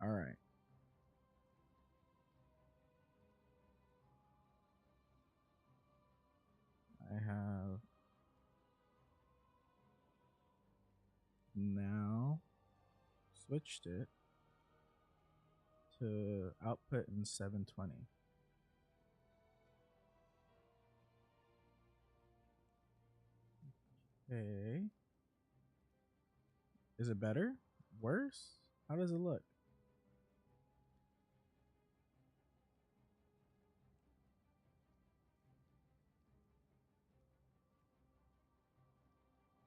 All right. I have now switched it to output in 720. Okay. Is it better? Worse? How does it look?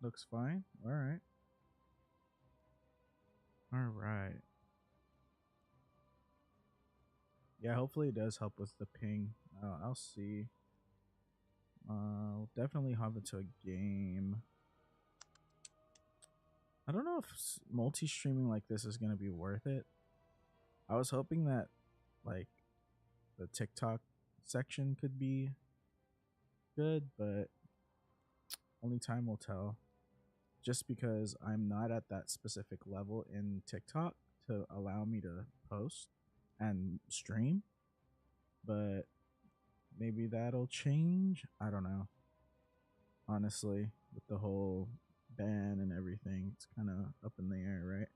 Looks fine. All right. All right. Yeah, hopefully it does help with the ping. I'll see. Definitely hop into a game. I don't know if multi-streaming like this is gonna be worth it. I was hoping that like the TikTok section could be good, but only time will tell. Just because I'm not at that specific level in TikTok to allow me to post and stream, but maybe that'll change. I don't know. Honestly, with the whole ban and everything, it's kind of up in the air, right?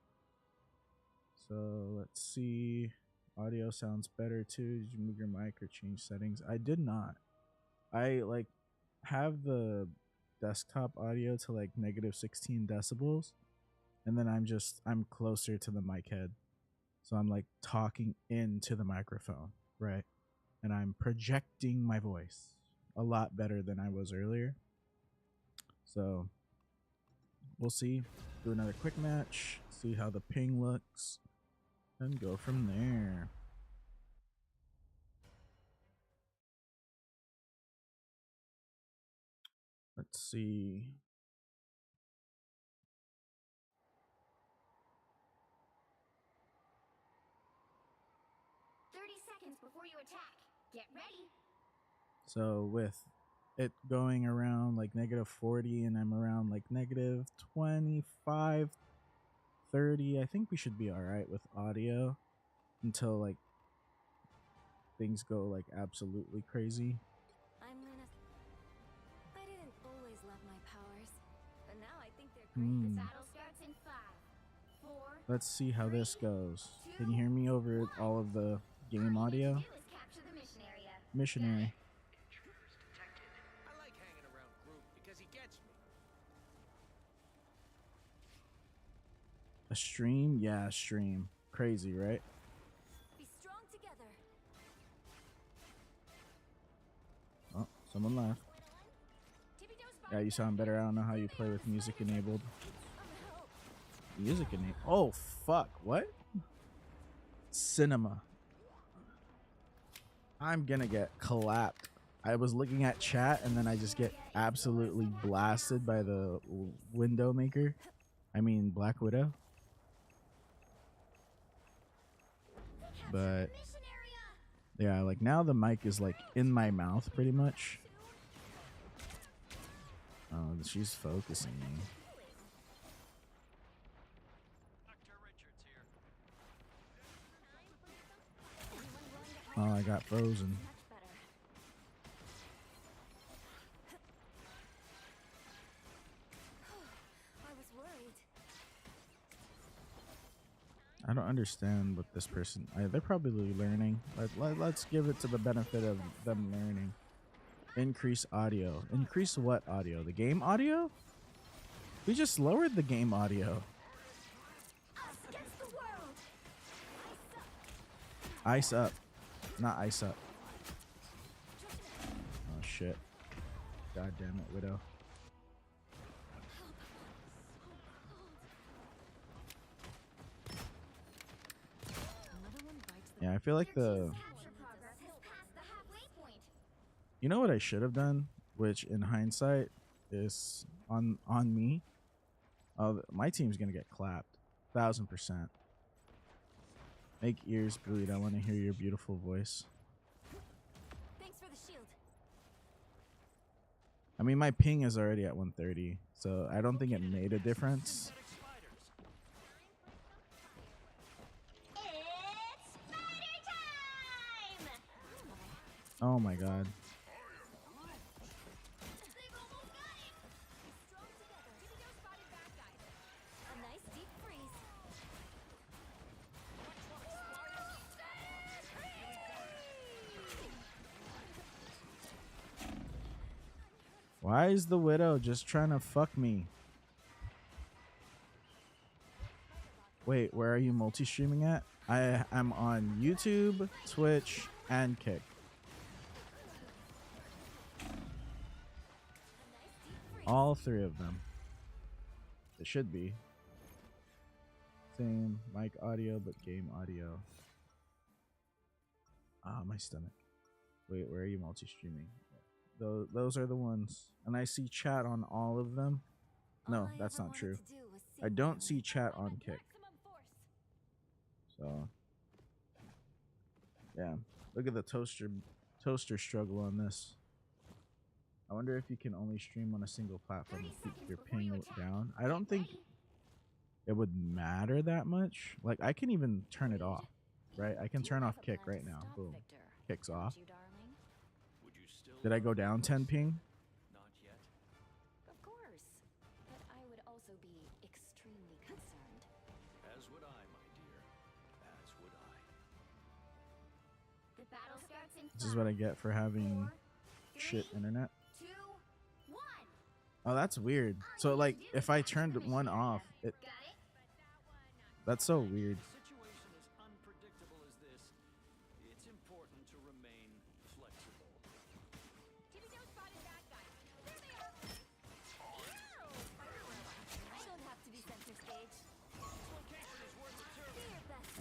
So let's see. Audio sounds better too. Did you move your mic or change settings? I did not. I like have the desktop audio to like negative 16 decibels, and then I'm closer to the mic head. So I'm like talking into the microphone, right? And I'm projecting my voice a lot better than I was earlier. So we'll see. Do another quick match, see how the ping looks, and go from there. Let's see. Before you attack. Get ready. So with it going around like negative 40 and I'm around like negative 25, 30, I think we should be all right with audio until like things go like absolutely crazy. I didn't always love my powers, but now I think they're great. The battle starts in 5, 4. Let's see how this goes. Can you hear me over all of the game audio? Missionary. Intruders detected. I like hanging around Groot because he gets me. A stream? Yeah, a stream. Crazy, right? Be strong together. Oh, someone left. Yeah, you sound better. I don't know how you play with music enabled. Music enabled. Oh, fuck. What? Cinema. I'm gonna get clapped. I was looking at chat and then I just get absolutely blasted by the window maker. I mean, Black Widow. But yeah, like now the mic is like in my mouth pretty much. Oh, she's focusing me. Oh, I got frozen. I don't understand what this person. They're probably learning. Let's give it to the benefit of them learning. Increase audio. Increase what audio? The game audio? We just lowered the game audio. Ice up. Not ice up. Oh shit. God damn it, Widow. Yeah, I feel like the... You know what I should have done? Which in hindsight is on me. My team's gonna get clapped. 1000%. Make ears bleed. I want to hear your beautiful voice. Thanks for the shield. I mean, my ping is already at 130, so I don't think it made a difference. Oh my god. They've almost got it. Strong together. Divido spotted bad guys. A nice deep freeze. Why is the Widow just trying to fuck me? Wait, where are you multi-streaming at? I am on YouTube, Twitch, and Kick. All three of them. It should be. Same mic audio, but game audio. Ah, my stomach. Wait, where are you multi-streaming? Those are the ones. And I see chat on all of them. No, that's not true. I don't see chat on Kick. So, yeah. Look at the toaster struggle on this. I wonder if you can only stream on a single platform and keep your ping down. I don't think it would matter that much. Like, I can even turn it off, right? I can turn off Kick right now. Boom. Kick's off. Did I go down 10 ping? Not yet. Of course. But I would also be extremely concerned. As would I, my dear. As would I. The battle starts in This is what I get for having shit internet. 2, 1. Oh, that's weird. So, like, if I turned one off, it... Got it? That's so weird. A situation as unpredictable as this, it's important to remain flexible. Divido spotted bad guys. There they are. I don't have to be center stage. Location is worth a Do survey. your best.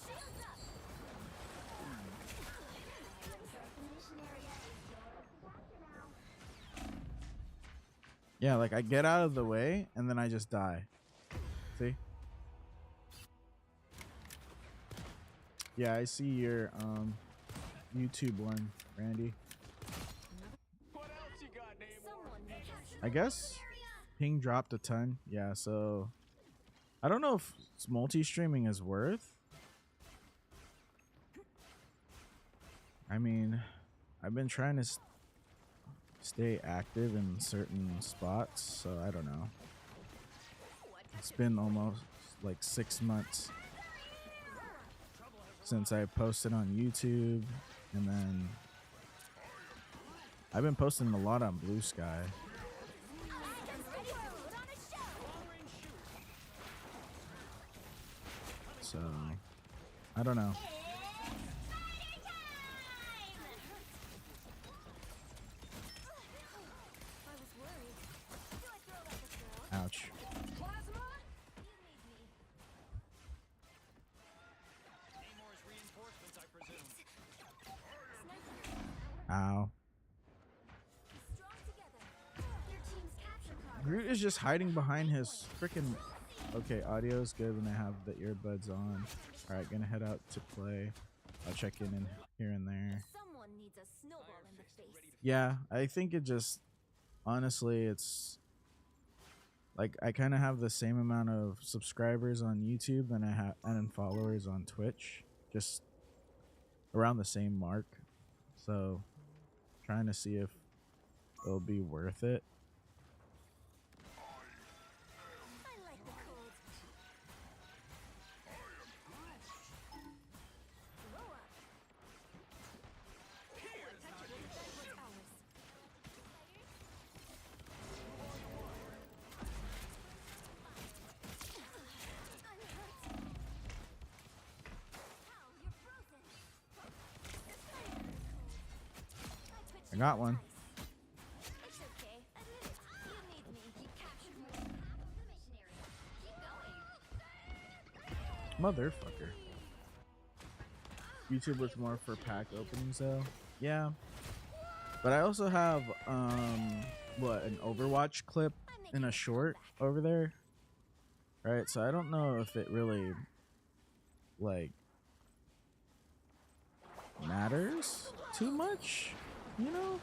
Shields up. Yeah, like, I get out of the way, and then I just die. See? Yeah, I see your, YouTube one, Randy. What else you got, Namor? Someone may have I guess ping dropped a ton. Yeah, so... I don't know if multi-streaming is worth. I mean, I've been trying to stay active in certain spots, so I don't know. It's been almost like 6 months since I posted on YouTube, and then I've been posting a lot on Blue Sky. So, I don't know. I was worried. Do I throw like a girl? Ouch. Plasma? You need me. Namor's reinforcements, I presume. Sniper. Ow. Strong together. Your team's capture card. Groot is just hiding behind his freaking... Okay, audio's good when I have the earbuds on. Alright, gonna head out to play. I'll check in here and there. Someone needs a snowball in the face. Yeah, I think it just... Honestly, it's... Like, I kind of have the same amount of subscribers on YouTube and I have and followers on Twitch. Just around the same mark. So, trying to see if it'll be worth it. I like the cold. Blow up. What's ours? I'm hurt. Ow, you're frozen. I got one. It's okay. Admit it. You need me. You captured more than half of the missionary. Keep going. Motherfucker. YouTube was more for pack openings though. Yeah. But I also have what, an Overwatch clip in a short over there. Right, so I don't know if it really like matters too much, you know?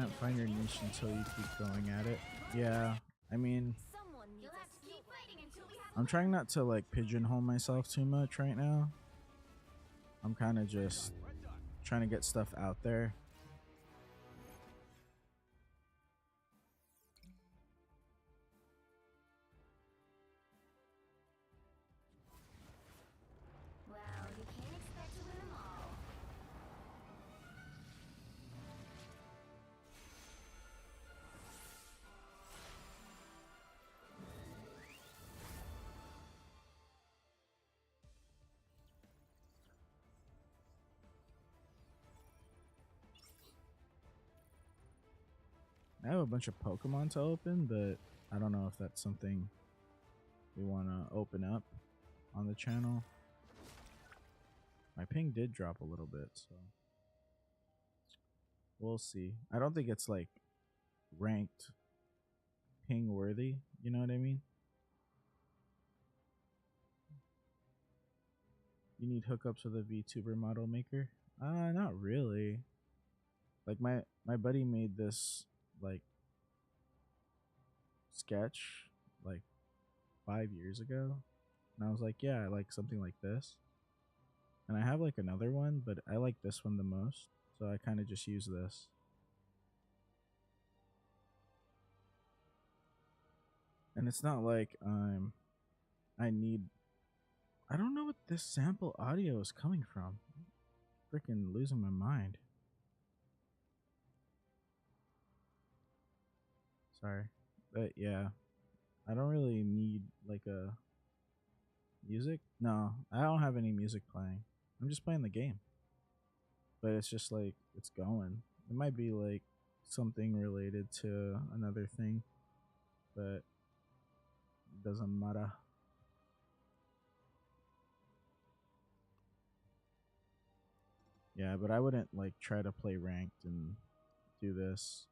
can't find your niche until you keep going at it. Yeah, I mean, Someone needs a skill point. I'm trying not to like pigeonhole myself too much right now. I'm kind of just trying to get stuff out there. Well, you can't expect to win them all. I have a bunch of Pokemon to open, but I don't know if that's something we want to open up on the channel. My ping did drop a little bit, so we'll see. I don't think it's like ranked ping worthy, you know what I mean? You need hookups with a VTuber model maker? Not really. Like my buddy made this like sketch like 5 years ago, and I was like, yeah, I like something like this. And I have like another one, but I like this one the most, so I kind of just use this. And it's not like I need, I don't know what this sample audio is coming from. Freaking losing my mind. Sorry. But yeah, I don't really need like a music. No, I don't have any music playing. I'm just playing the game. But it's just like it's going. It might be like something related to another thing, but it doesn't matter. Yeah, but I wouldn't like try to play ranked and do this,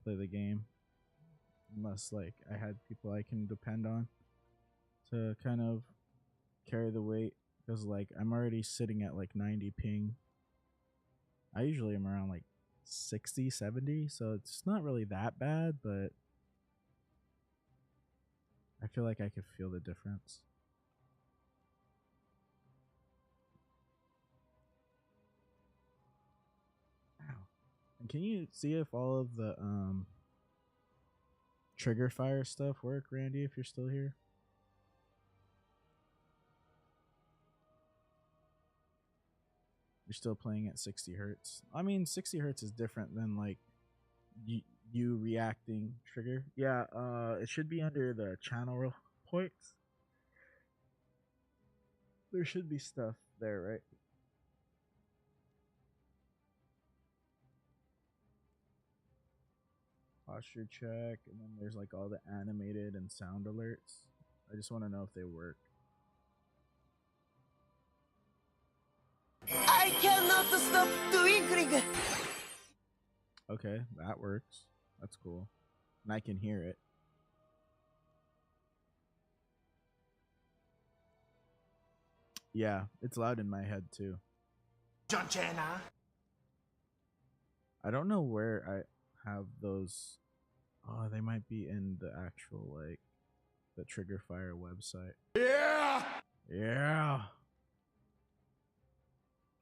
play the game, unless like I had people I can depend on to kind of carry the weight, because like I'm already sitting at like 90 ping. I usually am around like 60, 70, so it's not really that bad, but I feel like I could feel the difference. Ow. And can you see if all of the trigger fire stuff work, Randy, if you're still here? You're still playing at 60 hertz. I mean, 60 hertz is different than like you reacting trigger. Yeah, it should be under the channel points. There should be stuff there, right? Posture check, and then there's like all the animated and sound alerts. I just want to know if they work. I cannot stop twinkling. Okay, that works. That's cool. And I can hear it. Yeah, it's loud in my head too. John Cena. I don't know where I have those. Oh, they might be in the actual like the Trigger Fire website. Yeah. Yeah.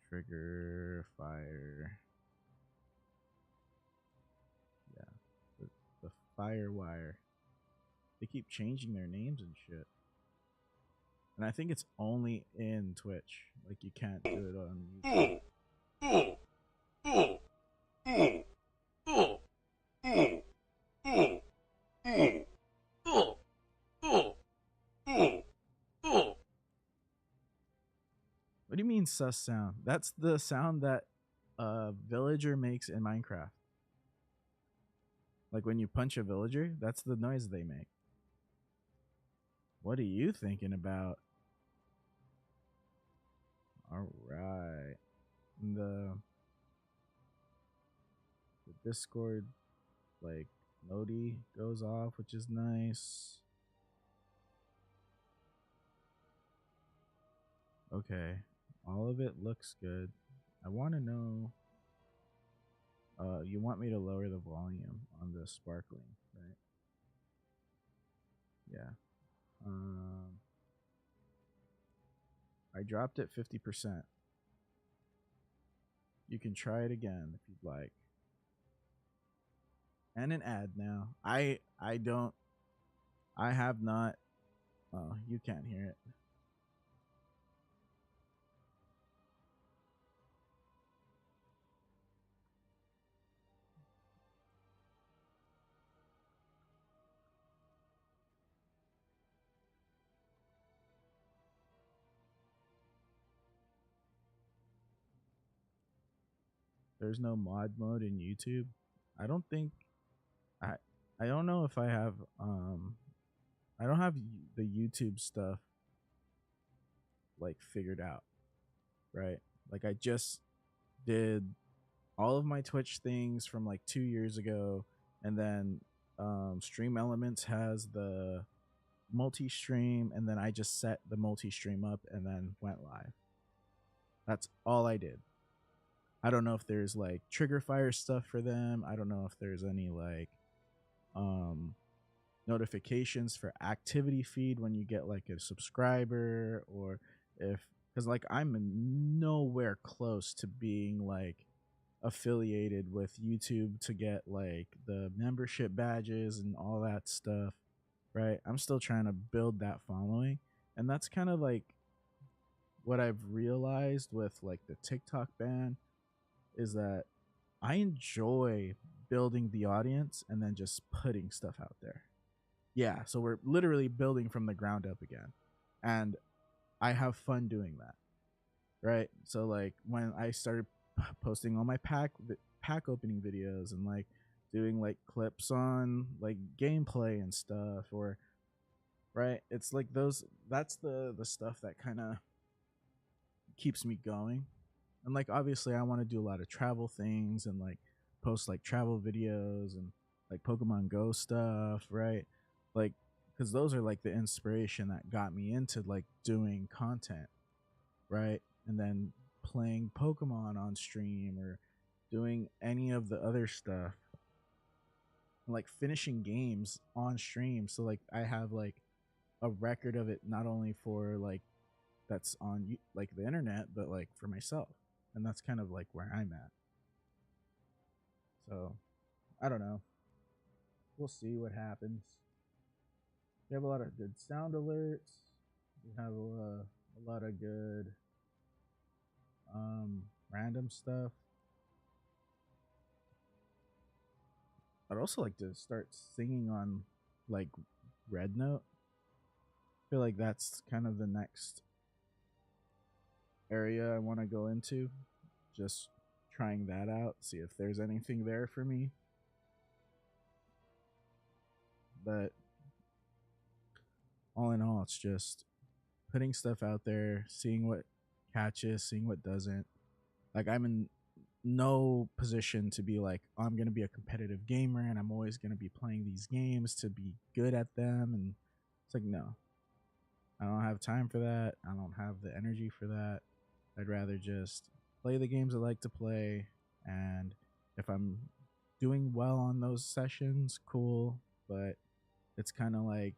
Trigger Fire. Yeah. The Firewire. They keep changing their names and shit. And I think it's only in Twitch. Like you can't do it on YouTube. What do you mean sus sound? That's the sound that a villager makes in Minecraft. Like when you punch a villager, that's the noise they make. What are you thinking about? All right. The Discord like Nodi goes off, which is nice. Okay. All of it looks good. I want to know You want me to lower the volume on the sparkling, right? Yeah. I dropped it 50%. You can try it again if you'd like. And an ad now. I have not. Oh, you can't hear it. There's no mod mode in YouTube. I don't think I I don't know if I have I don't have the YouTube stuff like figured out, right? Like I just did all of my Twitch things from like 2 years ago, and then Stream Elements has the multi-stream, and then I just set the multi-stream up and then went live. That's all I did. I don't know if there's like trigger fire stuff for them. I don't know if there's any like notifications for activity feed when you get like a subscriber, or if, because like I'm nowhere close to being like affiliated with YouTube to get like the membership badges and all that stuff, right? I'm still trying to build that following, and that's kind of like what I've realized with like the TikTok ban is that I enjoy building the audience and then just putting stuff out there. Yeah, so we're literally building from the ground up again. And I have fun doing that. Right? So like when I started posting all my pack opening videos and like doing like clips on like gameplay and stuff, or right? It's like that's the stuff that kind of keeps me going. And like obviously I want to do a lot of travel things and like post like travel videos and like Pokemon Go stuff, right? Like because those are like the inspiration that got me into like doing content, right? And then playing Pokemon on stream or doing any of the other stuff, and like finishing games on stream. So like I have like a record of it, not only for like that's on like the internet, but like for myself. And that's kind of like where I'm at. So I don't know. We'll see what happens. We have a lot of good sound alerts. We have a lot of good random stuff. I'd also like to start singing on like Red Note. I feel like that's kind of the next area I want to go into. Just trying that out, see if there's anything there for me. But all in all, it's just putting stuff out there, seeing what catches, seeing what doesn't. Like I'm in no position to be like, oh, I'm going to be a competitive gamer and I'm always going to be playing these games to be good at them. And it's like, no, I don't have time for that. I don't have the energy for that. I'd rather just play the games I like to play. And if I'm doing well on those sessions, cool. But it's kind of like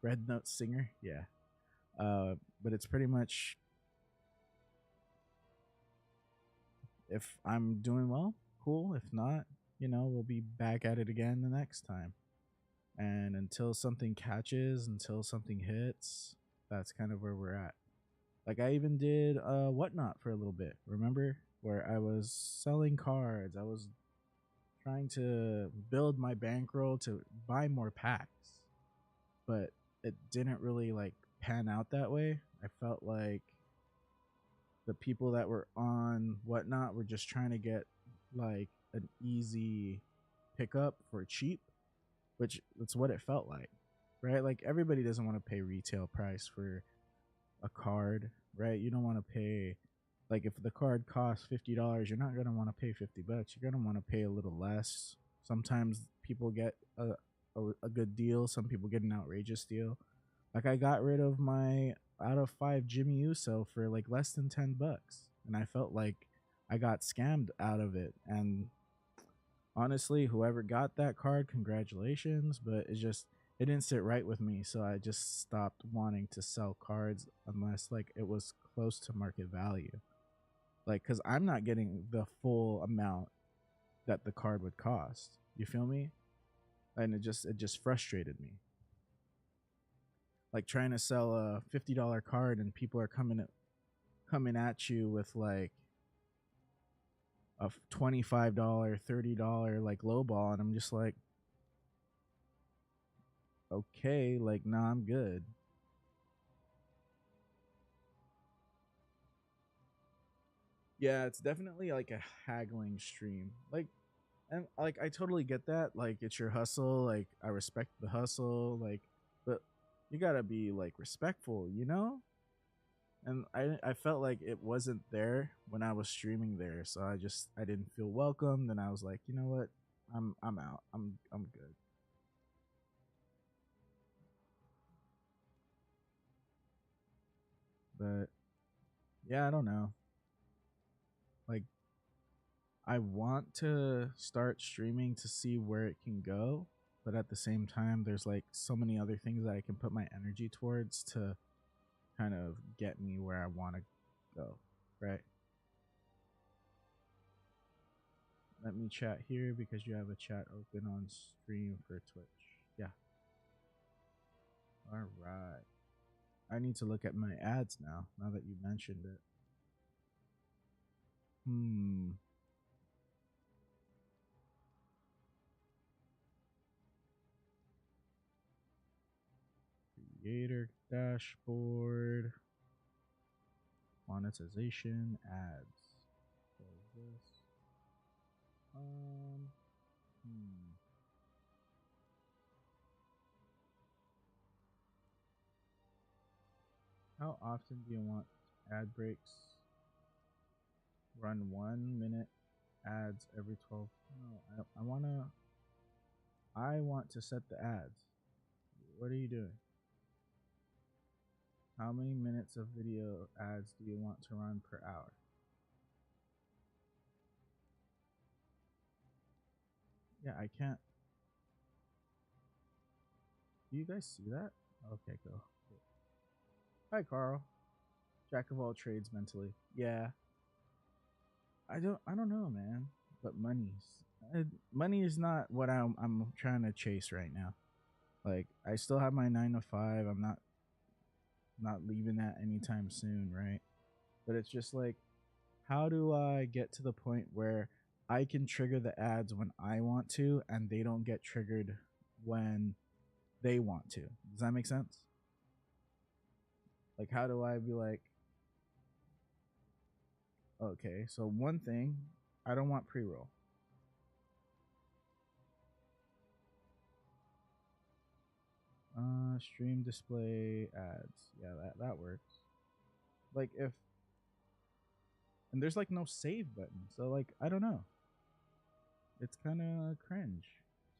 Red Note Singer. Yeah. But it's pretty much, if I'm doing well, cool. If not, we'll be back at it again the next time. And until something catches, until something hits, that's kind of where we're at. Like I even did Whatnot for a little bit. Remember? Where I was selling cards. I was trying to build my bankroll to buy more packs. But it didn't really like pan out that way. I felt like the people that were on Whatnot were just trying to get like an easy pickup for cheap, which that's what it felt like, right? Like everybody doesn't want to pay retail price for a card, right? You don't want to pay, like if the card costs $50, you're not going to want to pay $50. You're going to want to pay a little less. Sometimes people get a good deal. Some people get an outrageous deal. Like I got rid of my out of 5 Jimmy Uso for like less than $10, and I felt like I got scammed out of it. And honestly, whoever got that card, congratulations, but it didn't sit right with me, so I just stopped wanting to sell cards unless like it was close to market value. Like, cuz I'm not getting the full amount that the card would cost. You feel me? And it just frustrated me. Like trying to sell a $50 card and people are coming at you with like a $25, $30 like low ball, and I'm just like, okay, like nah, I'm good. Yeah, it's definitely like a haggling stream. Like, and like I totally get that. Like it's your hustle. Like I respect the hustle. Like, but you gotta be like respectful, you know? And I felt like it wasn't there when I was streaming there, so I didn't feel welcomed, and I was like, you know what, I'm out. I'm good. But yeah, I don't know. Like I want to start streaming to see where it can go, but at the same time, there's like so many other things that I can put my energy towards to kind of get me where I want to go, right? Let me chat here because you have a chat open on stream for Twitch. Yeah. All right. I need to look at my ads now that you mentioned it. Creator dashboard. Monetization ads. Close this. How often do you want ad breaks? Run 1 minute ads every 12. No, I want to set the ads. What are you doing? How many minutes of video ads do you want to run per hour? Yeah, I can't. Do you guys see that? Okay, go. Hi, Carl. Jack of all trades mentally. Yeah. I don't know, man. But money is not what I'm trying to chase right now. Like I still have my 9 to 5. I'm not leaving that anytime soon, right? But it's just like, how do I get to the point where I can trigger the ads when I want to and they don't get triggered when they want to? Does that make sense? Like, how do I be like, okay, so one thing, I don't want pre-roll. Stream display ads. Yeah, that works. Like if, and there's like no save button, so like I don't know. It's kind of cringe,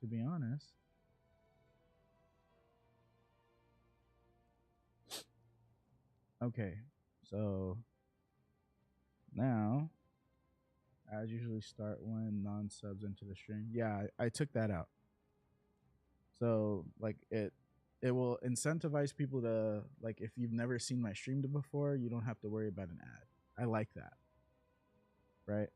to be honest. Okay, so now ads usually start when non-subs into the stream. Yeah, I took that out. So like it will incentivize people to, like, if you've never seen my stream before, you don't have to worry about an ad. I like that. Right?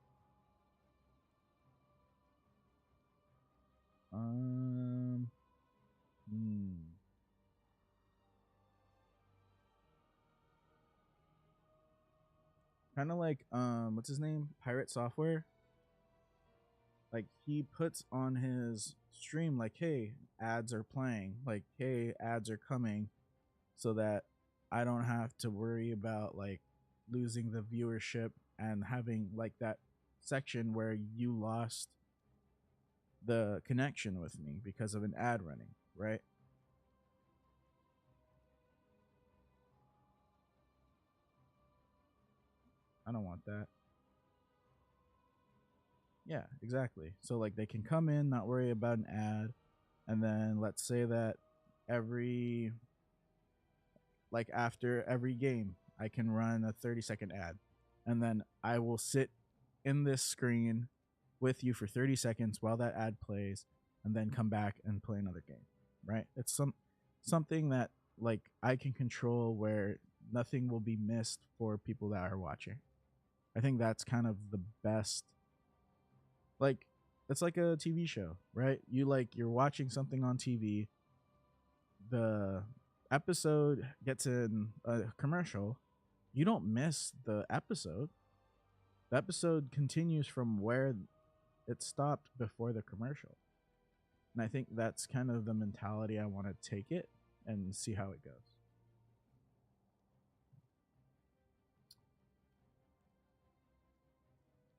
Kind of like what's his name? Pirate Software. Like he puts on his stream like, hey, ads are playing, like, hey, ads are coming, so that I don't have to worry about like losing the viewership and having like that section where you lost the connection with me because of an ad running, right? I don't want that. Yeah, exactly. So like they can come in, not worry about an ad, and then let's say that every, like after every game, I can run a 30-second ad, and then I will sit in this screen with you for 30 seconds while that ad plays, and then come back and play another game, right? It's something that like I can control where nothing will be missed for people that are watching. I think that's kind of the best. Like, it's like a TV show, right? You're watching something on TV, the episode gets in a commercial, you don't miss the episode. The episode continues from where it stopped before the commercial. And I think that's kind of the mentality I want to take it and see how it goes.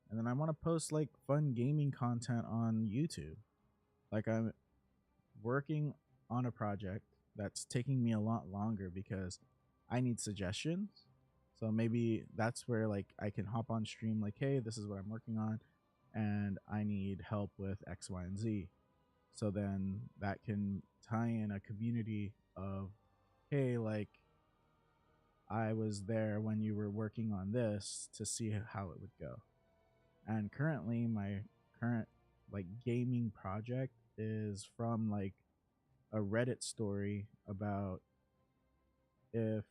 And then I want to post like fun gaming content on YouTube. Like, I'm working on a project that's taking me a lot longer because I need suggestions. So maybe that's where like I can hop on stream like, hey, this is what I'm working on and I need help with X, Y, and Z. So then that can tie in a community of, hey, like, I was there when you were working on this to see how it would go. And currently my current like gaming project is from like a Reddit story about if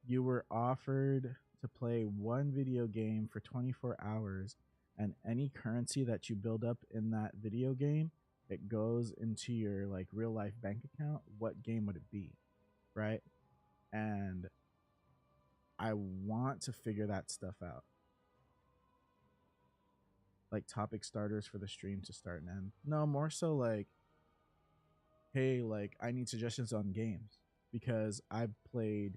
you were offered to play one video game for 24 hours and any currency that you build up in that video game, it goes into your like real life bank account, what game would it be? Right? And I want to figure that stuff out. Like topic starters for the stream to start and end. No, more so like, hey, like I need suggestions on games because I've played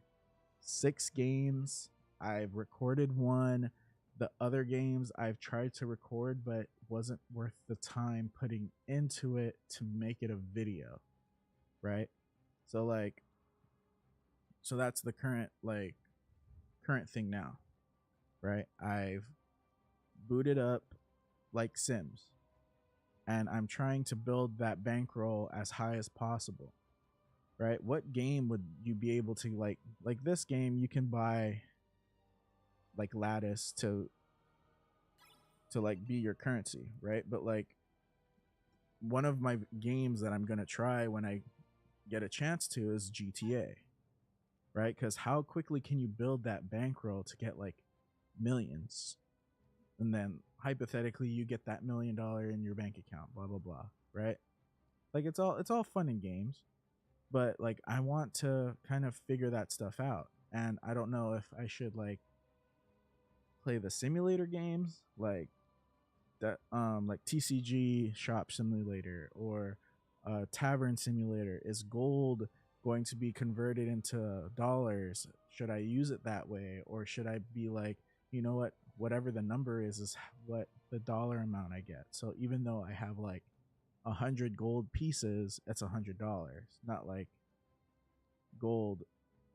6 games. I've recorded one. The other games I've tried to record, but wasn't worth the time putting into it to make it a video, right? So like, so that's the current thing now, right? I've booted up like Sims, and I'm trying to build that bankroll as high as possible, right? What game would you be able to like this game you can buy like lattice to like be your currency, right? But like one of my games that I'm going to try when I get a chance to is GTA, right? Because how quickly can you build that bankroll to get like millions? And then hypothetically you get that $1 million in your bank account, blah blah blah, right? Like it's all fun and games, but like I want to kind of figure that stuff out, and I don't know if I should like play the simulator games like that, like TCG Shop Simulator or Tavern Simulator. Is gold going to be converted into dollars? Should I use it that way, or should I be like, you know what, whatever the number is what the dollar amount I get? So even though I have like 100 gold pieces, it's $100, not like gold,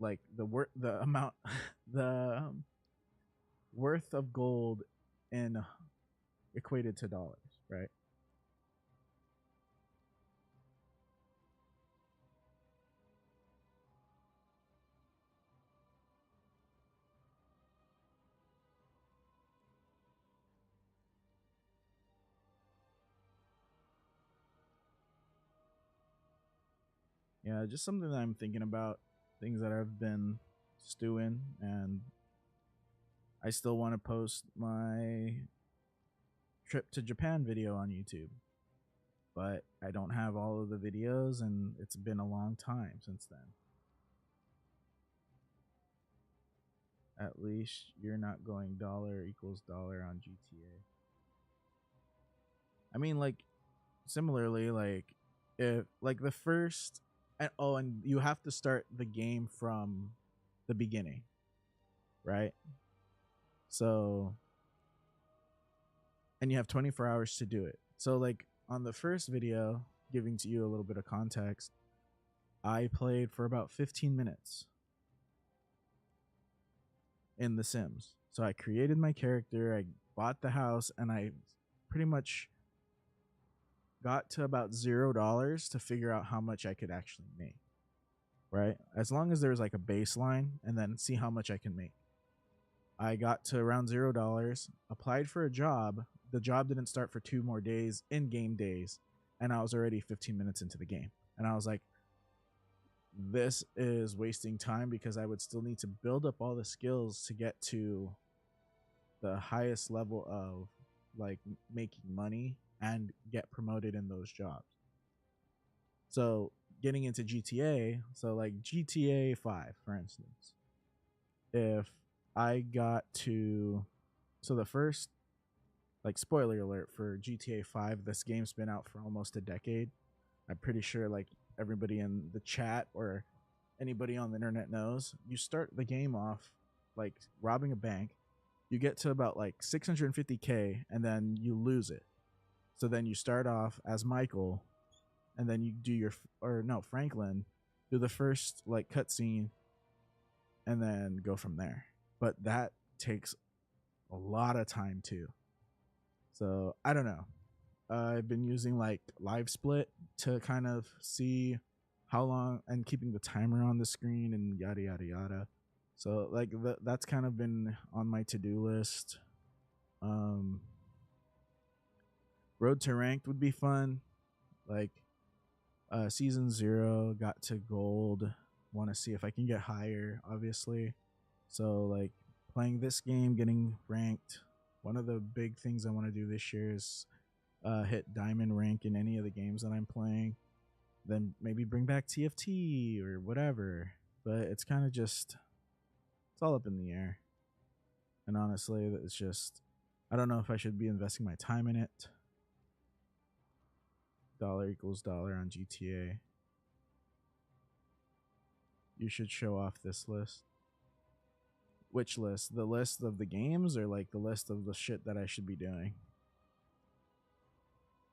like the amount, the worth of gold in equated to dollars, right? Yeah, just something that I'm thinking about, things that I've been stewing, and I still want to post my trip to Japan video on YouTube, but I don't have all of the videos, and it's been a long time since then. At least you're not going dollar equals dollar on GTA. I mean, like, similarly, like, if, like, the first, and you have to start the game from the beginning, right? So, and you have 24 hours to do it. So, like, on the first video, giving to you a little bit of context, I played for about 15 minutes in The Sims. So I created my character, I bought the house, and I pretty much got to about $0 to figure out how much I could actually make, right? As long as there's like a baseline, and then see how much I can make. I got to around $0, applied for a job. The job didn't start for 2 more days, in game days, and I was already 15 minutes into the game. And I was like, this is wasting time because I would still need to build up all the skills to get to the highest level of like making money and get promoted in those jobs. So getting into GTA, so like GTA 5, for instance, if I got to, so the first, like, spoiler alert for GTA 5, this game's been out for almost a decade. I'm pretty sure like everybody in the chat or anybody on the internet knows. You start the game off like robbing a bank. You get to about like 650K and then you lose it. So then you start off as Michael, and then you do Franklin, do the first like cutscene, and then go from there. But that takes a lot of time too. So I don't know. I've been using like Live Split to kind of see how long, and keeping the timer on the screen and yada yada yada. So like that's kind of been on my to-do list. Road to Ranked would be fun. Like season 0 got to gold. Want to see if I can get higher, obviously. So like playing this game, getting ranked. One of the big things I want to do this year is hit diamond rank in any of the games that I'm playing. Then maybe bring back TFT or whatever. But it's kind of just, it's all up in the air. And honestly, it's just, I don't know if I should be investing my time in it. Dollar equals dollar on GTA. You should show off this list. Which list? The list of the games, or like the list of the shit that I should be doing?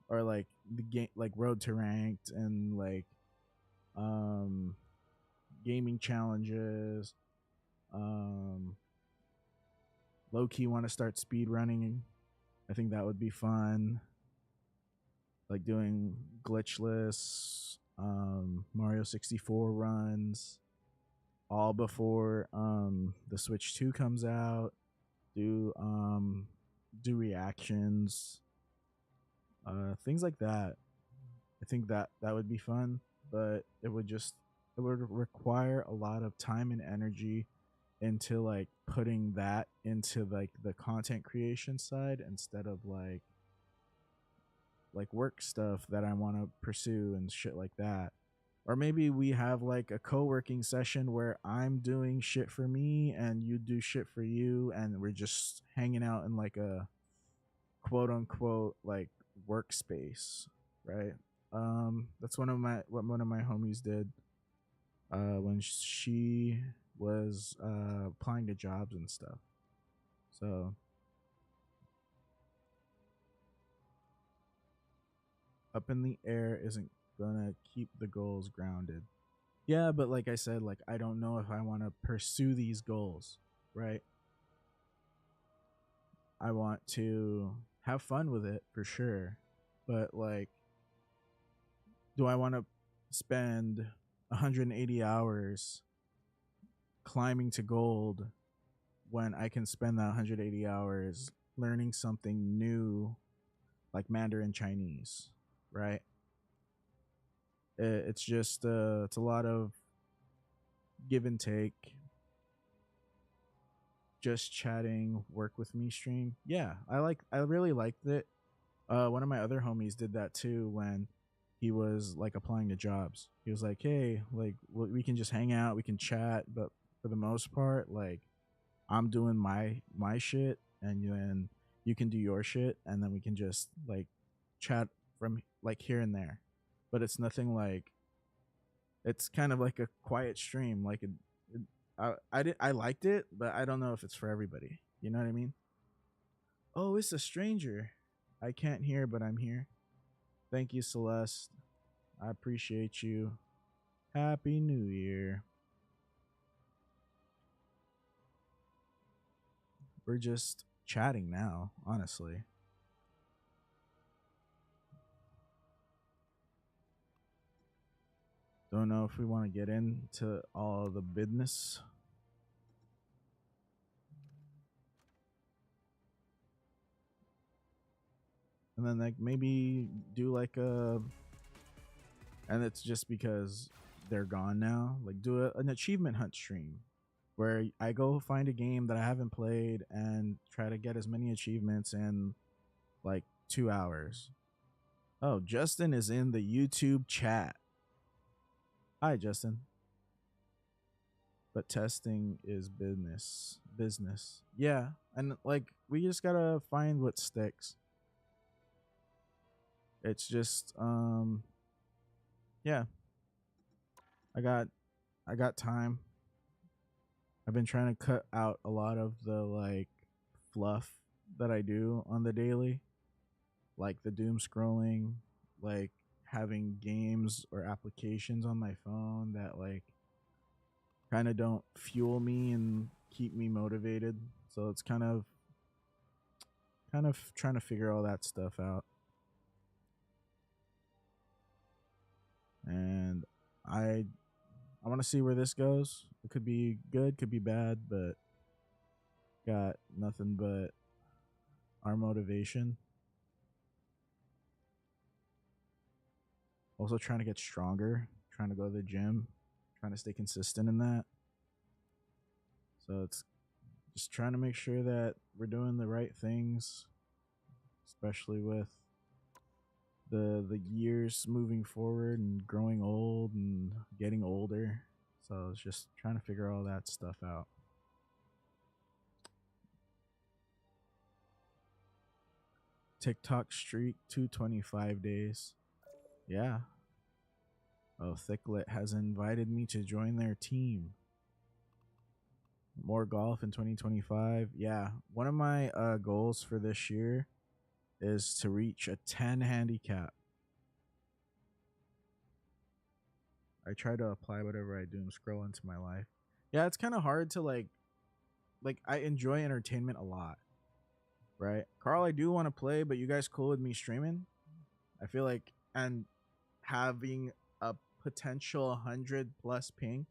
Or like the game, like Road to Ranked and like gaming challenges. Low key want to start speed running. I think that would be fun. Like doing glitchless Mario 64 runs, all before the Switch 2 comes out. Do reactions, things like that. I think that would be fun, but it would require a lot of time and energy into like putting that into like the content creation side instead of like work stuff that I want to pursue and shit like that. Or maybe we have like a co-working session where I'm doing shit for me and you do shit for you, and we're just hanging out in like a quote unquote like workspace, right? That's what one of my homies did when she was applying to jobs and stuff. So up in the air isn't gonna keep the goals grounded. Yeah, but like I said, like I don't know if I want to pursue these goals, right? I want to have fun with it for sure, but like, do I want to spend 180 hours climbing to gold when I can spend that 180 hours learning something new like Mandarin Chinese, right? It's just it's a lot of give and take. Just chatting, work with me stream. Yeah, I really liked it. One of my other homies did that too when he was like applying to jobs. He was like, "Hey, like we can just hang out, we can chat, but for the most part, like I'm doing my shit, and then you can do your shit, and then we can just like chat from like here and there." But it's nothing like, it's kind of like a quiet stream. Like I liked it, but I don't know if it's for everybody. You know what I mean? Oh, it's a stranger. I can't hear, but I'm here. Thank you, Celeste. I appreciate you. Happy New Year. We're just chatting now, honestly. Don't know if we want to get into all the business. and then like maybe do like a, and it's just because they're gone now, like do an achievement hunt stream where I go find a game that I haven't played and try to get as many achievements in like 2 hours. Oh, Justin is in the YouTube chat. Hi, Justin. But testing is business. Business. Yeah. And like we just gotta find what sticks. It's just yeah. I got time. I've been trying to cut out a lot of the like fluff that I do on the daily. Like the doom scrolling, like having games or applications on my phone that like kind of don't fuel me and keep me motivated. So it's kind of trying to figure all that stuff out. And I want to see where this goes. It could be good, could be bad, but got nothing but our motivation. Also trying to get stronger, trying to go to the gym, trying to stay consistent in that. So it's just trying to make sure that we're doing the right things, especially with the years moving forward and growing old and getting older. So it's just trying to figure all that stuff out. TikTok streak 225 days. Yeah. Oh, Thicklet has invited me to join their team. More golf in 2025. Yeah. One of my goals for this year is to reach a 10 handicap. I try to apply whatever I do and scroll into my life. Yeah, it's kind of hard to like I enjoy entertainment a lot. Right? Carl, I do want to play, but you guys cool with me streaming? I feel like, and having a potential 100 plus ping.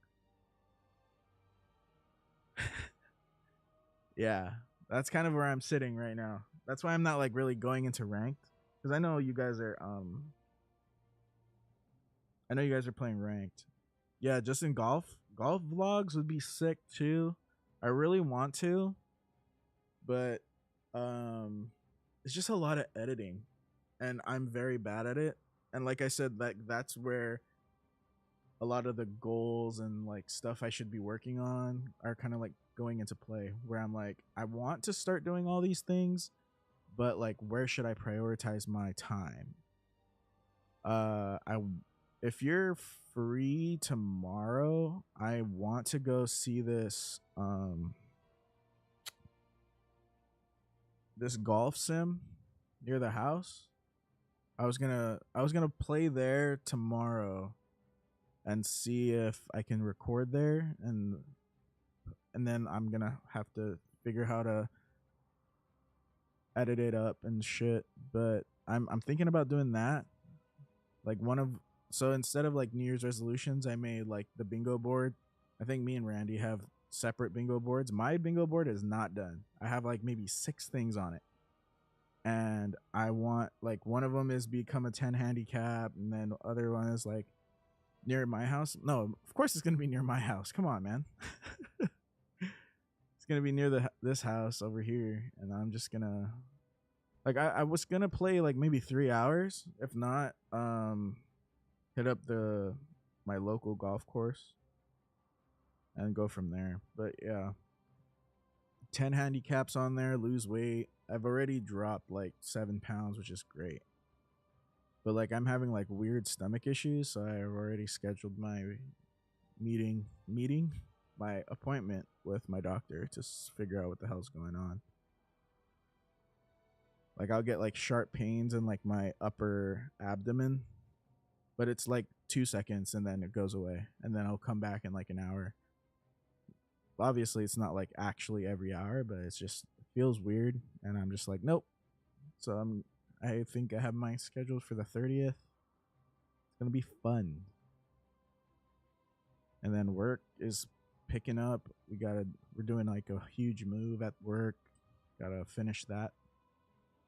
Yeah, that's kind of where I'm sitting right now. That's why I'm not like really going into ranked, because I know you guys are I know you guys are playing ranked. Yeah, just in golf vlogs would be sick too. I really want to, but it's just a lot of editing, and I'm very bad at it. And like I said, that's where a lot of the goals and like stuff I should be working on are kind of like going into play, where I'm like, I want to start doing all these things, but like where should I prioritize my time? I if you're free tomorrow, I want to go see this this golf sim near the house. I was gonna play there tomorrow and see if I can record there, and then I'm gonna have to figure how to edit it up and shit. But I'm thinking about doing that. Like so instead of like New Year's resolutions, I made like the bingo board. I think me and Randy have separate bingo boards. My bingo board is not done. I have like maybe 6 things on it. And I want like one of them is become a 10 handicap, and then the other one is like near my house. No, of course it's gonna be near my house. Come on, man. It's gonna be near this house over here, and I'm just gonna like I was gonna play like maybe 3 hours, if not hit up my local golf course and go from there. But yeah, 10 handicaps on there, lose weight. I've already dropped like 7 pounds, which is great. But like I'm having like weird stomach issues, so I've already scheduled my my appointment with my doctor to figure out what the hell's going on. Like I'll get like sharp pains in like my upper abdomen, but it's like 2 seconds and then it goes away, and then I'll come back in like an hour. Obviously it's not like actually every hour, but it's just it feels weird, and I'm just like, nope. So I think I have mine scheduled for the 30th. It's gonna be fun. And then work is picking up. We're doing like a huge move at work. Gotta finish that.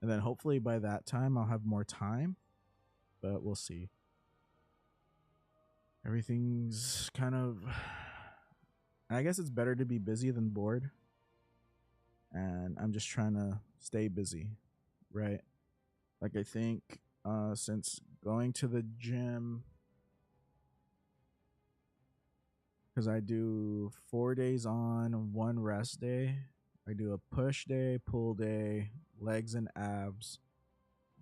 And then hopefully by that time I'll have more time, but we'll see. Everything's kind of, I guess it's better to be busy than bored. And I'm just trying to stay busy, right? Like I think since going to the gym, because I do 4 days on, 1 rest day. I do a push day, pull day, legs and abs,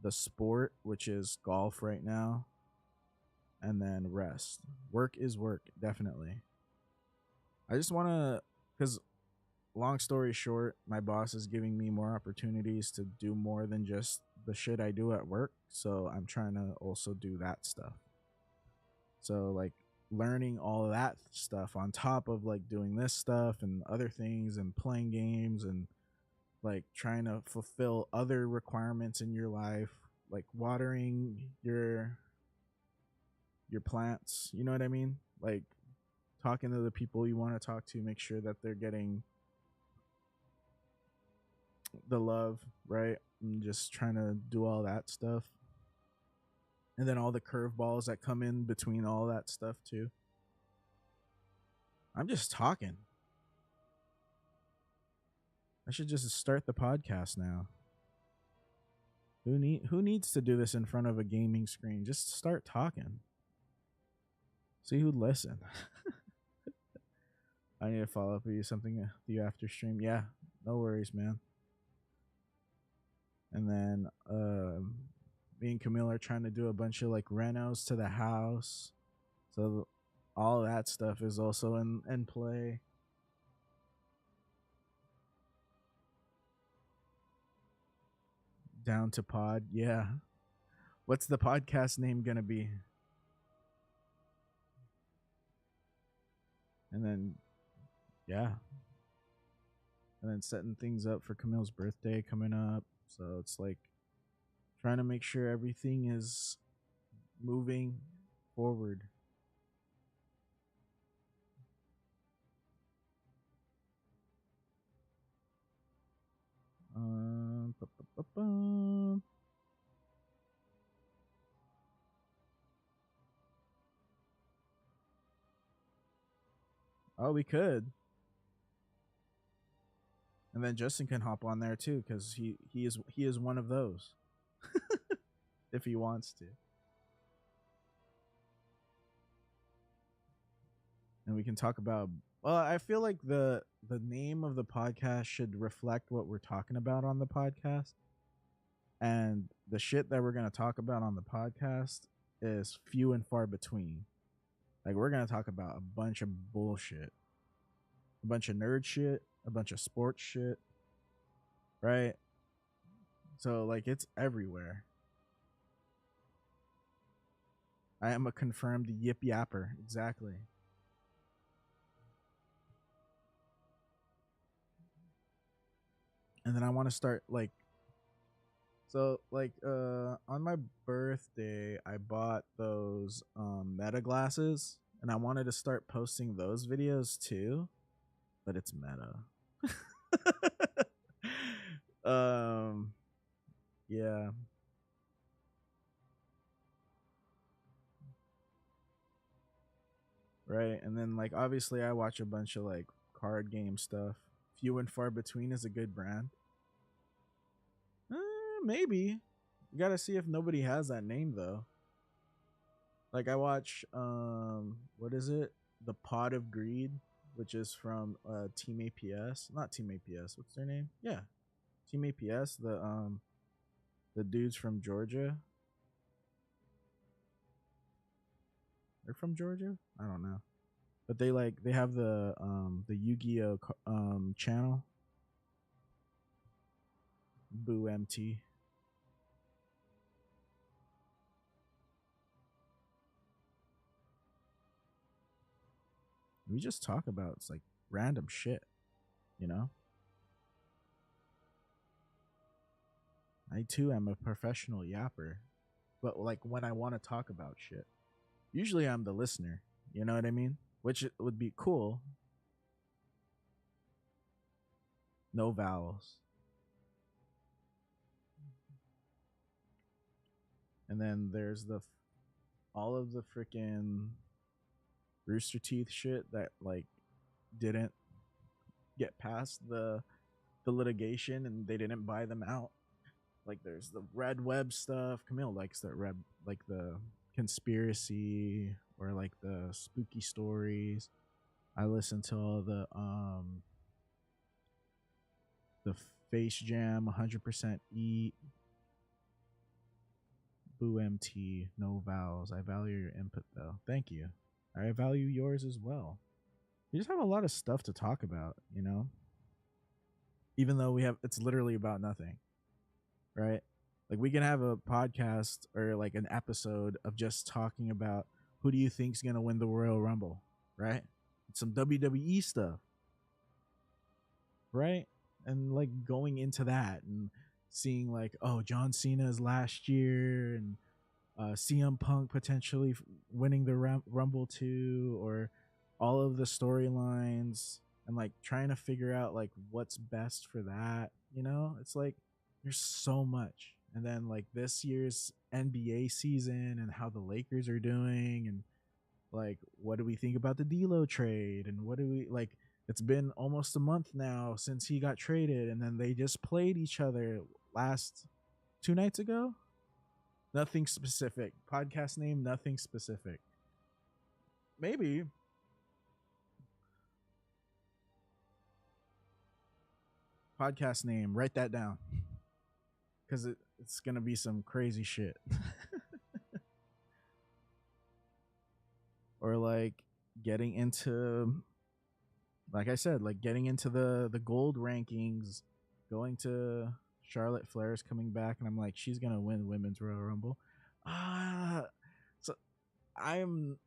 the sport, which is golf right now, and then rest. Work is work, definitely. I just want to, because long story short, my boss is giving me more opportunities to do more than just the shit I do at work. So I'm trying to also do that stuff. So like learning all of that stuff on top of like doing this stuff and other things and playing games and like trying to fulfill other requirements in your life, like watering your plants, you know what I mean? Like talking to the people you want to talk to, make sure that they're getting the love, right? And just trying to do all that stuff. And then all the curveballs that come in between all that stuff too. I'm just talking. I should just start the podcast now. Who needs to do this in front of a gaming screen? Just start talking. See who'd listen. I need to follow up with you something with you after stream. Yeah, no worries, man. And then me and Camille are trying to do a bunch of like renos to the house. So all that stuff is also in play. Down to pod, yeah. What's the podcast name gonna be? And then, yeah. And then setting things up for Camille's birthday coming up. So it's like trying to make sure everything is moving forward. Oh, we could. And then Justin can hop on there too, because he is one of those. If he wants to. And we can talk about, well, I feel like the name of the podcast should reflect what we're talking about on the podcast. And the shit that we're going to talk about on the podcast is few and far between. Like we're going to talk about a bunch of bullshit. A bunch of nerd shit, a bunch of sports shit. Right? So like it's everywhere. I am a confirmed yip yapper. Exactly. And then I want to start like, so like on my birthday I bought those Meta glasses and I wanted to start posting those videos too, but it's Meta. Yeah. Right. And then like obviously I watch a bunch of like card game stuff. Few and Far Between is a good brand. Maybe. You gotta see if nobody has that name though. Like I watch what is it? The Pot of Greed, which is from Team APS. Not Team APS, what's their name? Yeah. Team APS, the dudes from Georgia. They're from Georgia? I don't know. But they have the Yu-Gi-Oh channel. Boo MT. We just talk about it's like random shit, you know? I too am a professional yapper. But like when I want to talk about shit. Usually I'm the listener, you know what I mean? Which would be cool. No vowels. And then there's all of the freaking Rooster Teeth shit that like didn't get past the litigation and they didn't buy them out. Like there's the Red Web stuff. Camille likes that red, like the conspiracy or like the spooky stories. I listen to all the Face Jam 100% Eat, Boo MT, no vowels. I value your input though. Thank you. I value yours as well. We just have a lot of stuff to talk about, you know? Even though it's literally about nothing, right? Like we can have a podcast or like an episode of just talking about who do you think's gonna win the Royal Rumble, right? Some WWE stuff, right? And like going into that and seeing like, oh, John Cena's last year and CM Punk potentially winning the Rumble too, or all of the storylines and like trying to figure out like what's best for that. You know, it's like there's so much. And then like this year's NBA season and how the Lakers are doing and like what do we think about the D'Lo trade and what do we like. It's been almost a month now since he got traded, and then they just played each other last 2 nights ago. Nothing specific. Podcast name, nothing specific. Maybe. Podcast name, write that down. Because it's going to be some crazy shit. Or like getting into, like I said, like getting into the gold rankings, going to Charlotte Flair's coming back, and I'm like, she's gonna win Women's Royal Rumble. So I am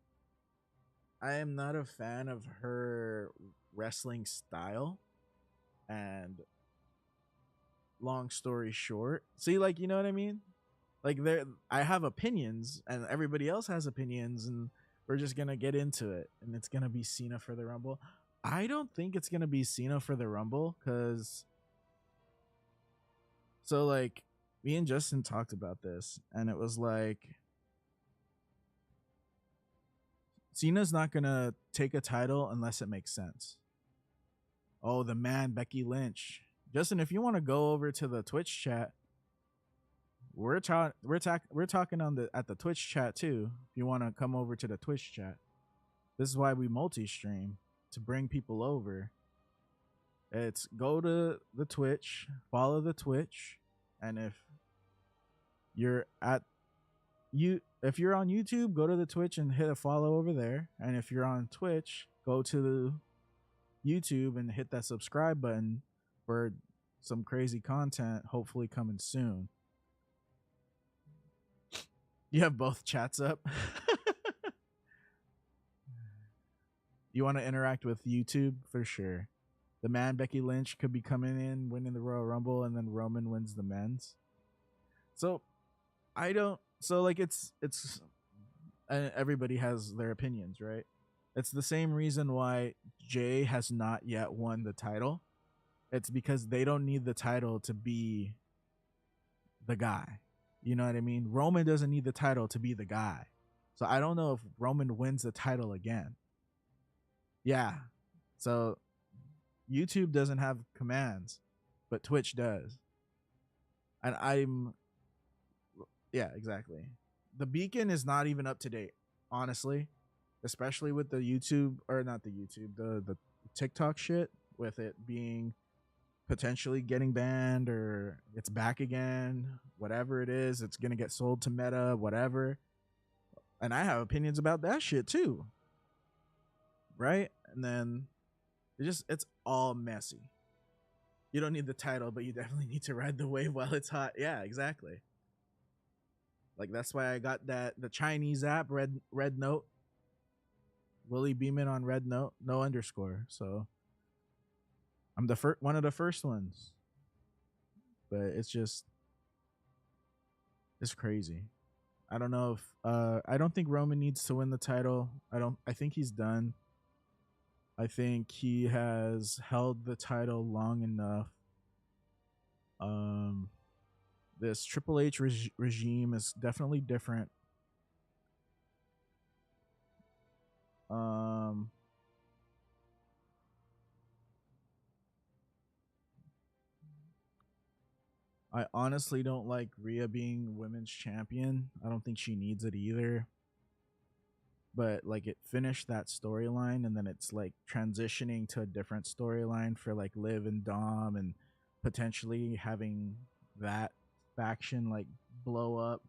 not a fan of her wrestling style. And long story short, see, like, you know what I mean? Like I have opinions, and everybody else has opinions, and we're just gonna get into it, and it's gonna be Cena for the Rumble. I don't think it's gonna be Cena for the Rumble, because so like me and Justin talked about this, and it was like Cena's not gonna take a title unless it makes sense. Oh, the man, Becky Lynch. Justin, if you want to go over to the Twitch chat, we're talking on at the Twitch chat too. If you want to come over to the Twitch chat, this is why we multi-stream, to bring people over. It's go to the Twitch, follow the Twitch, and if you're on YouTube, go to the Twitch and hit a follow over there. And if you're on Twitch, go to the YouTube and hit that subscribe button for some crazy content, hopefully coming soon. You have both chats up. You want to interact with YouTube for sure. The man, Becky Lynch, could be coming in, winning the Royal Rumble, and then Roman wins the men's. So it's everybody has their opinions, right? It's the same reason why Jay has not yet won the title. It's because they don't need the title to be the guy. You know what I mean? Roman doesn't need the title to be the guy. So I don't know if Roman wins the title again. Yeah. So YouTube doesn't have commands, but Twitch does. And yeah, exactly. The beacon is not even up to date, honestly, especially with the YouTube, or not the YouTube, the TikTok shit, with it being potentially getting banned or it's back again, whatever it is, it's going to get sold to Meta, whatever. And I have opinions about that shit too. Right? And then it's all messy. You don't need the title, but you definitely need to ride the wave while it's hot. Yeah, exactly. Like that's why I got the Chinese app, Red Note. Willie Beeman on Red Note, no underscore. So I'm one of the first ones. But it's crazy. I don't know if I don't think Roman needs to win the title. I think he's done. I think he has held the title long enough. this Triple H regime is definitely different. I honestly don't like Rhea being women's champion. I don't think she needs it either. But like it finished that storyline, and then it's like transitioning to a different storyline for like Liv and Dom, and potentially having that faction like blow up.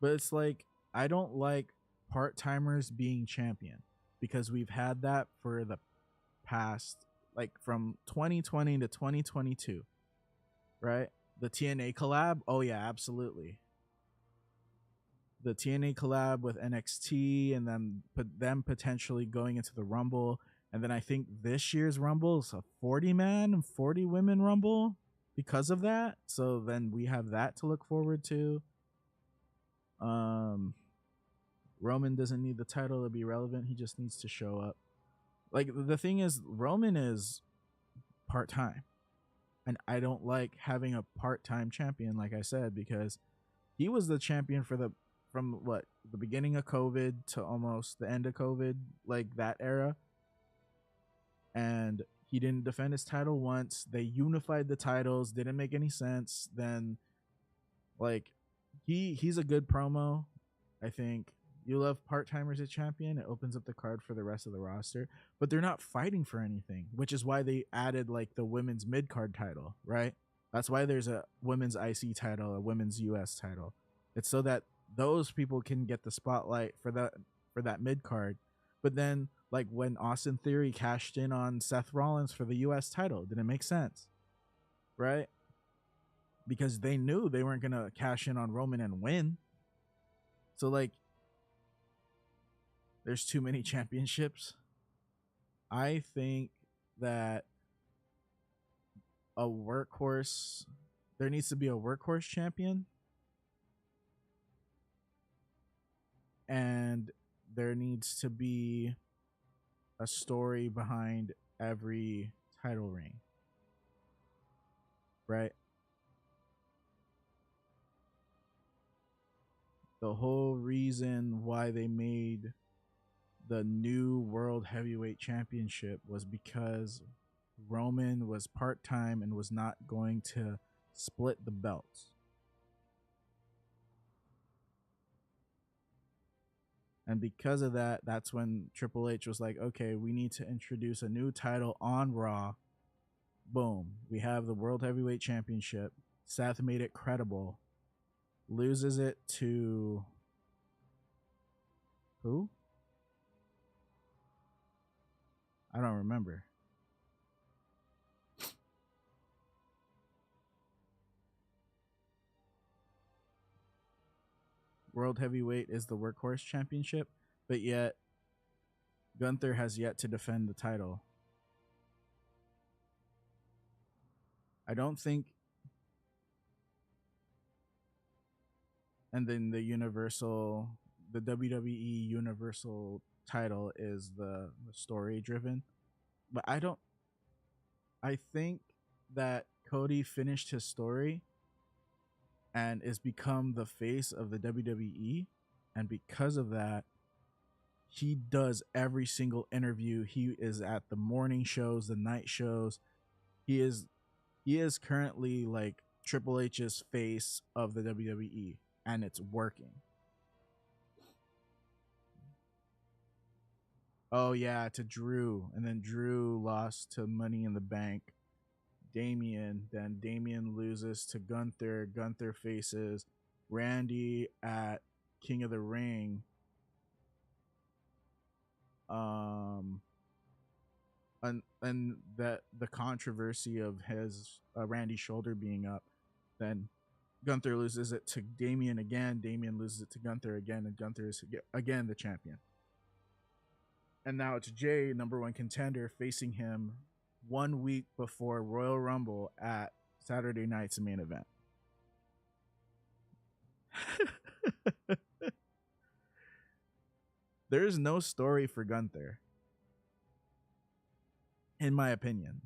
But it's like I don't like part-timers being champion, because we've had that for the past, like from 2020 to 2022, right? The TNA collab, oh yeah, absolutely. The TNA collab with NXT, and then them potentially going into the Rumble, and then I think this year's Rumble is a 40-man and 40 women Rumble because of that. So then we have that to look forward to. Roman doesn't need the title to be relevant. He just needs to show up. Like the thing is, Roman is part-time, and I don't like having a part-time champion, like I said, because he was the champion from what, the beginning of COVID to almost the end of COVID, like that era, and he didn't defend his title once. They unified the titles, didn't make any sense. Then like he's a good promo. I think you love part-timers as champion. It opens up the card for the rest of the roster, but they're not fighting for anything, which is why they added like the women's mid-card title, right? That's why there's a women's IC title, a women's US title. It's so that those people can get the spotlight for that mid-card. But then like when Austin Theory cashed in on Seth Rollins for the US title, didn't make sense, right? Because they knew they weren't going to cash in on Roman and win. So like there's too many championships. I think that there needs to be a workhorse champion, and there needs to be a story behind every title ring, right? The whole reason why they made the new World Heavyweight Championship was because Roman was part-time and was not going to split the belts. And because of that, that's when Triple H was like, okay, we need to introduce a new title on Raw. Boom. We have the World Heavyweight Championship. Seth made it credible. Loses it to who? I don't remember. World Heavyweight is the Workhorse Championship, but yet Gunther has yet to defend the title. I don't think. And then the WWE Universal title is the story driven. But I think that Cody finished his story and is become the face of the WWE, and because of that, he does every single interview. He is at the morning shows, the night shows. He is currently like Triple H's face of the WWE, and it's working. Oh yeah, to Drew, and then Drew lost to Money in the Bank. Damian loses to Gunther. Gunther faces Randy at King of the Ring. And that the controversy of his Randy's shoulder being up, then Gunther loses it to Damian again. Damian loses it to Gunther again, and Gunther is again the champion. And now it's Jay, number one contender, facing him 1 week before Royal Rumble at Saturday night's main event. There's no story for Gunther, in my opinion.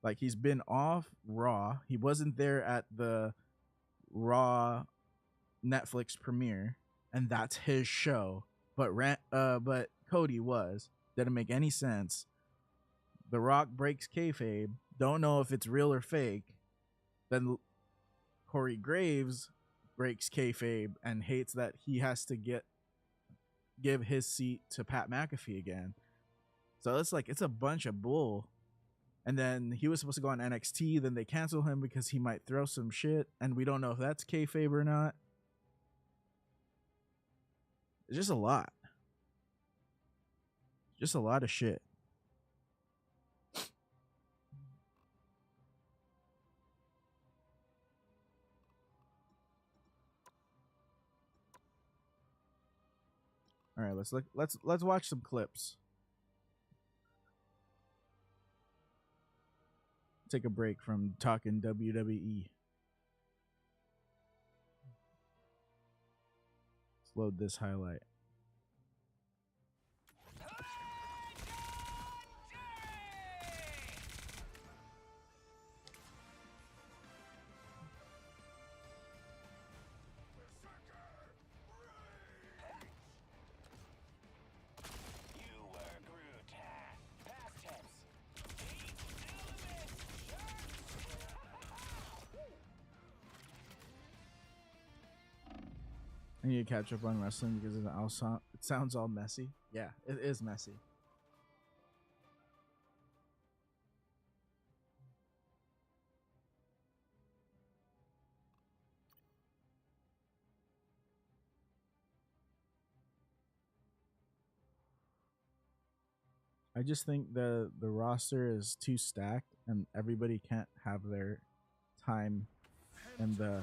Like, he's been off Raw. He wasn't there at the Raw Netflix premiere, and that's his show. But Cody was. Didn't make any sense. The Rock breaks kayfabe. Don't know if it's real or fake. Then Corey Graves breaks kayfabe and hates that he has to give his seat to Pat McAfee again. So it's like, it's a bunch of bull. And then he was supposed to go on NXT. Then they cancel him because he might throw some shit, and we don't know if that's kayfabe or not. It's just a lot. Just a lot of shit. All right, let's watch some clips. Take a break from talking WWE. Let's load this highlight. I need to catch up on wrestling because it sounds all messy. Yeah, it is messy. I just think the roster is too stacked, and everybody can't have their time in the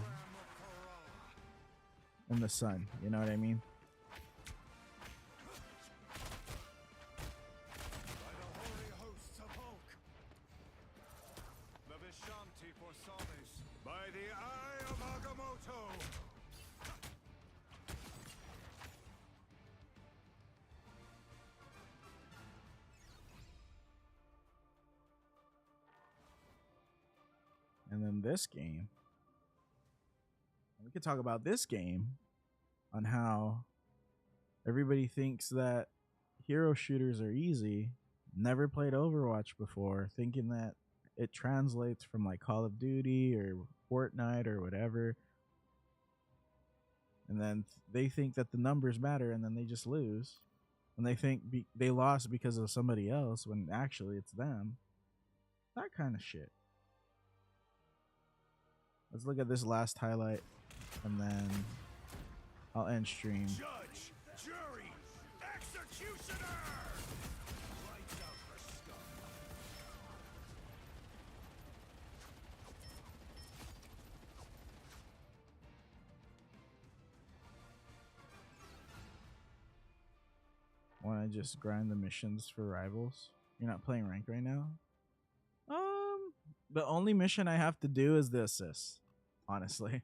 sun. You know what I mean? By the holy hosts of Hulk, the Vishanti Porsalis, by the Eye of Agamotto. And then this game, we could talk about this game on how everybody thinks that hero shooters are easy. Never played Overwatch before, thinking that it translates from like Call of Duty or Fortnite or whatever. And then they think that the numbers matter, and then they just lose. And they think they lost because of somebody else when actually it's them. That kind of shit. Let's look at this last highlight, and then I'll end stream. Judge, jury, executioner! Lights out for scum. Want to just grind the missions for rivals? You're not playing rank right now? The only mission I have to do is the assist, honestly.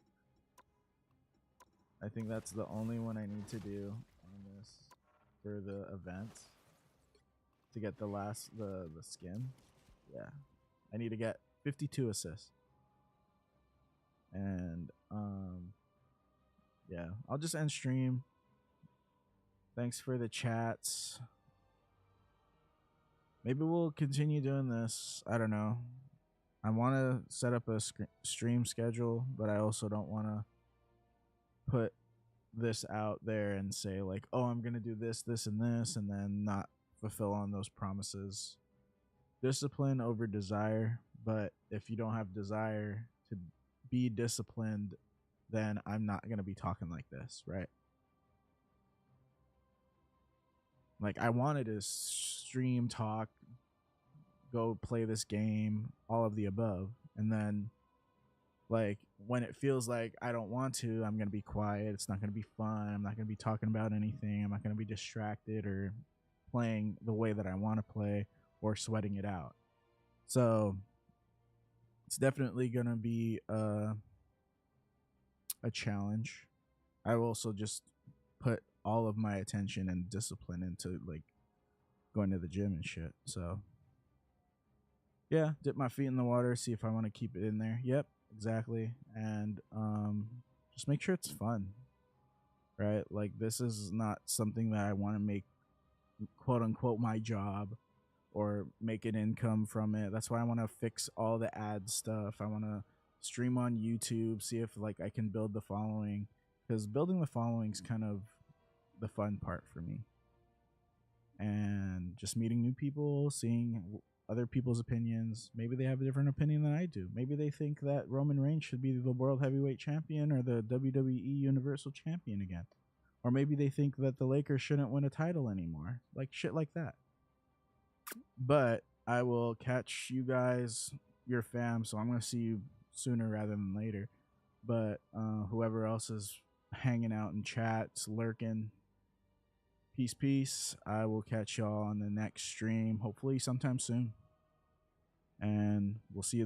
I think that's the only one I need to do on this for the event to get the skin. Yeah, I need to get 52 assists, and yeah, I'll just end stream. Thanks for the chats. Maybe we'll continue doing this. I don't know. I want to set up a stream schedule, but I also don't want to put this out there and say like, oh, I'm going to do this, this, and this, and then not fulfill on those promises. Discipline over desire, but if you don't have desire to be disciplined, then I'm not going to be talking like this, right? Like, I wanted to stream, talk, go play this game, all of the above. And then, like, when it feels like I don't want to, I'm going to be quiet. It's not going to be fun. I'm not going to be talking about anything. I'm not going to be distracted or playing the way that I want to play or sweating it out. So it's definitely going to be a challenge. I will also just put all of my attention and discipline into like going to the gym and shit. So yeah, dip my feet in the water, see if I want to keep it in there. Yep, exactly. And just make sure it's fun, right? Like this is not something that I want to make quote unquote my job or make an income from it. That's why I want to fix all the ad stuff. I want to stream on YouTube, see if like I can build the following, because building the following is kind of the fun part for me. And just meeting new people, seeing other people's opinions. Maybe they have a different opinion than I do. Maybe they think that Roman Reigns should be the World Heavyweight Champion or the WWE Universal Champion again. Or maybe they think that the Lakers shouldn't win a title anymore. Like shit like that. But I will catch you guys, your fam, so I'm going to see you sooner rather than later. But whoever else is hanging out in chats, lurking, peace. I will catch y'all on the next stream, hopefully sometime soon. And we'll see you then.